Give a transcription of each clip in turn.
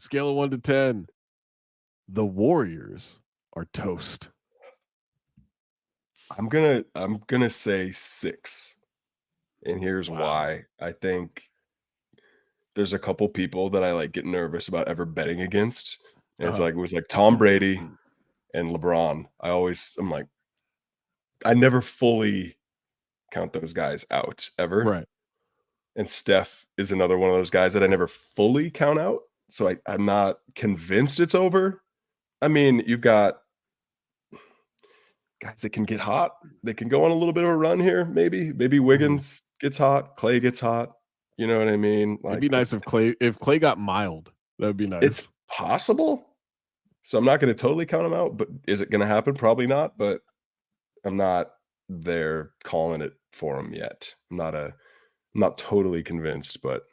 Scale of 1 to 10. The Warriors are toast. I'm gonna say 6. And here's Wow. why. I think there's a couple people that I, like, get nervous about ever betting against, and it's Uh-huh. like it was, like, Tom Brady and LeBron. I'm like, I never fully count those guys out ever, Right. and Steph is another one of those guys that I never fully count out, so I'm not convinced it's over. I mean, you've got guys that can get hot. They can go on a little bit of a run here, maybe. Maybe Mhm. Wiggins gets hot, Clay gets hot. You know what I mean? It'd be Like, nice if Clay got mild. That would be it's nice. possible. So I'm not gonna totally count him out, but is it gonna happen? Probably not, but I'm not there calling it for him yet. I'm not totally convinced, but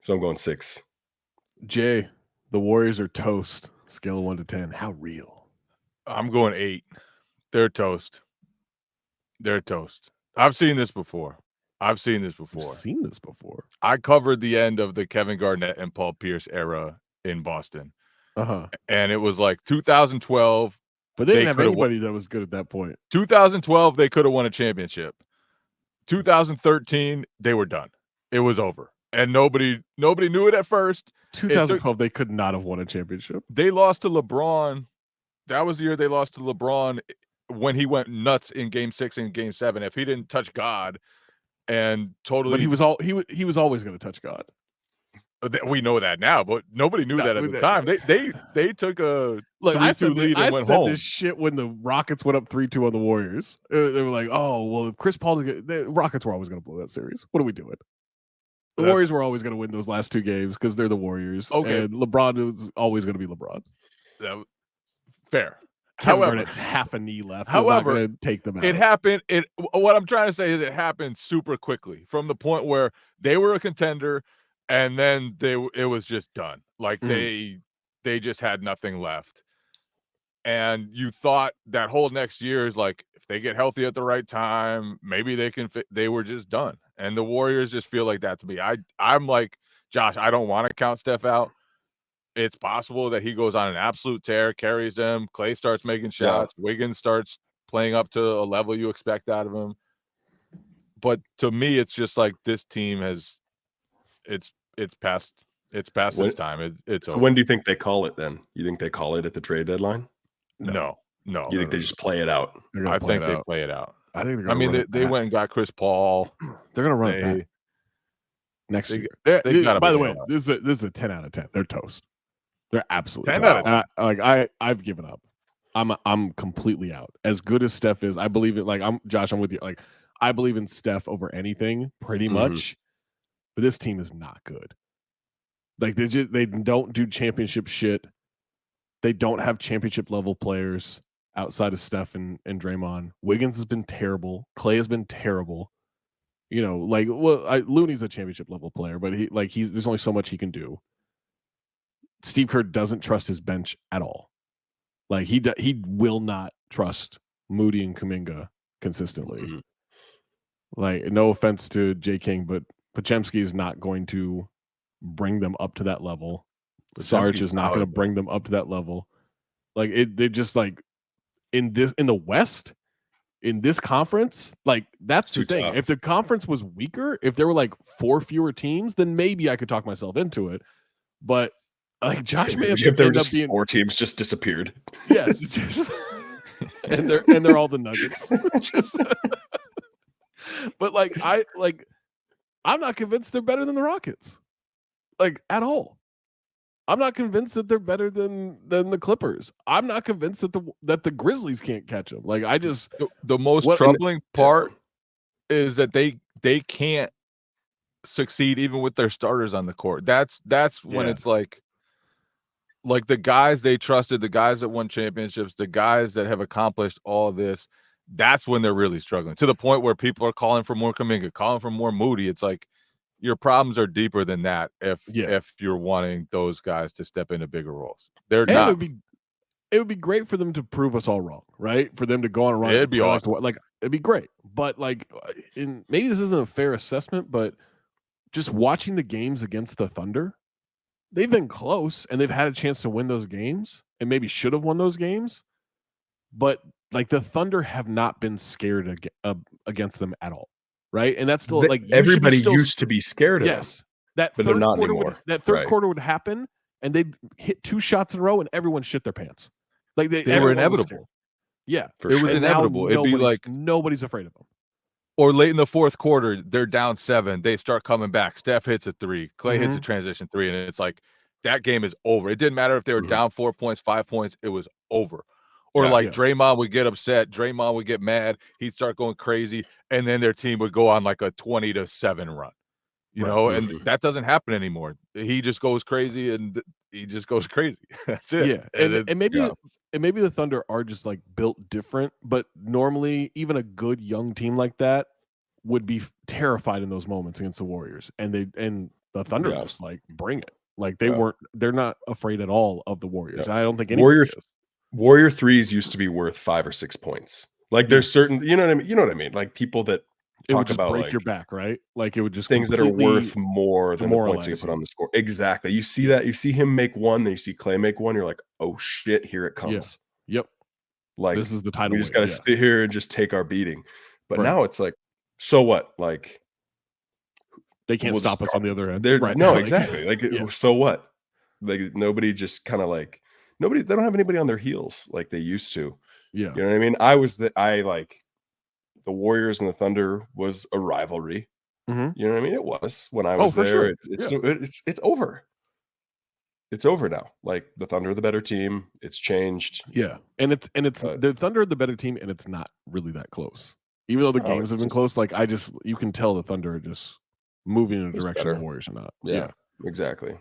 so I'm going 6. Jay, the Warriors are toast. Scale of 1 to 10. How real? I'm going 8. They're toast. They're toast. I've seen this before. I've seen this before. I covered the end of the Kevin Garnett and Paul Pierce era in Boston. Uh-huh. And it was like 2012. But they didn't have anybody that was good at that point. 2012, they could have won a championship. 2013, they were done. It was over. And nobody knew it at first. 2012, they could not have won a championship. They lost to LeBron. That was the year they lost to LeBron when he went nuts in Game 6 and Game 7. If he didn't touch God and totally, but he was always going to touch God. We know that now, but nobody knew that at the time. They took a look. I said lead and went said home. This shit when the Rockets went up 3-2 on the Warriors. They were like, "Oh well, if Chris Paul, the Rockets were always going to blow that series. What are we doing?" The Warriors were always going to win those last 2 games because they're the Warriors. Okay, and LeBron was always going to be LeBron. Fair. Kevin Garnett's half a knee left. However, take them out. It happened. What I'm trying to say is it happened super quickly from the point where they were a contender. And then it was just done. Like they just had nothing left. And you thought that whole next year is like, if they get healthy at the right time, maybe they can fit. They were just done. And the Warriors just feel like that to me. I'm like, Josh, I don't want to count Steph out. It's possible that he goes on an absolute tear, carries them. Clay starts making shots. Yeah. Wiggins starts playing up to a level you expect out of him. But to me, it's just like this team has it's past its time. It's so over. When do you think they call it then? You think they call it at the trade deadline? No. You think they just play it out? I think they play it out. I think they're I mean, they went and got Chris Paul. They're gonna run it back next year. By the way, this is a 10 out of 10. They're toast. They're absolutely 10 toast. out of 10. I've given up. I'm completely out. As good as Steph is, I believe it. Like I'm with you. Like I believe in Steph over anything, pretty much. But this team is not good. Like they don't do championship shit. They don't have championship level players outside of Steph and Draymond. Wiggins has been terrible. Clay has been terrible. You know, like Looney's a championship level player, but there's only so much he can do. Steve Kerr doesn't trust his bench at all. Like he will not trust Moody and Kuminga consistently. Like no offense to Jay King, but Podziemski is not going to bring them up to that level. Sarge is not going to bring them up to that level. Like they just like in the West, in this conference, like that's the thing. Tough. If the conference was weaker, if there were like 4 fewer teams, then maybe I could talk myself into it. But like Josh may have if there were just 4 teams just disappeared. Yes, and they're all the Nuggets. But I'm not convinced they're better than the Rockets, like at all. I'm not convinced that they're better than the Clippers. I'm not convinced that the Grizzlies can't catch them. Like I just the most troubling part is that they can't succeed even with their starters on the court. That's when it's like the guys they trusted, the guys that won championships, the guys that have accomplished all this. That's when they're really struggling, to the point where people are calling for more Kuminga, calling for more Moody. It's like your problems are deeper than that if you're wanting those guys to step into bigger roles. They're not. It would be great for them to prove us all wrong, right? For them to go on a run. It'd be awesome. Like it'd be great. But like, maybe this isn't a fair assessment, but just watching the games against the Thunder, they've been close and they've had a chance to win those games and maybe should have won those games. But like the Thunder have not been scared against them at all. Right. And that's still like everybody used to be scared of them. Yes. That but they're third not quarter anymore. that third quarter would happen and they'd hit 2 shots in a row and everyone shit their pants. Like they were everyone was inevitable. scared. Yeah. For It sure. was And now inevitable. It'd be like nobody's afraid of them. or late in the fourth quarter, they're down 7. They start coming back. Steph hits a 3. Clay hits a transition 3, and it's like that game is over. It didn't matter if they were down 4 points, 5 points. It was over. Or Draymond would get upset. Draymond would get mad. He'd start going crazy, and then their team would go on like a 20-7 run. You know, and that doesn't happen anymore. He just goes crazy, and he just goes crazy. That's it. Yeah, and maybe the Thunder are just like built different, but normally even a good young team like that would be terrified in those moments against the Warriors, and the Thunder just like bring it. Like they're not afraid at all of the Warriors. I don't think Warrior threes used to be worth 5 or 6 points. Like there's certain, you know what I mean? Like people that talk about break like your back, right? Like it would just things that are worth more than the points you put on the score. Exactly. You see that, you see him make one, then you see Clay make one. You're like, oh shit, here it comes. Yeah. Yep. Like this is the title. We just got to sit here and just take our beating. But now it's like, so what? Like they can't stop us on the other end. No, exactly. Like so what? Like nobody just kind of like they don't have anybody on their heels like they used to. Yeah. You know what I mean? The Warriors and the Thunder was a rivalry. You know what I mean? It was when I was there. Sure. It's over. It's over now. Like the Thunder are the better team. It's changed. Yeah. And it's the Thunder are the better team, and it's not really that close. Even though the games have been close, like you can tell the Thunder are just moving in a direction the Warriors are not. Yeah, exactly.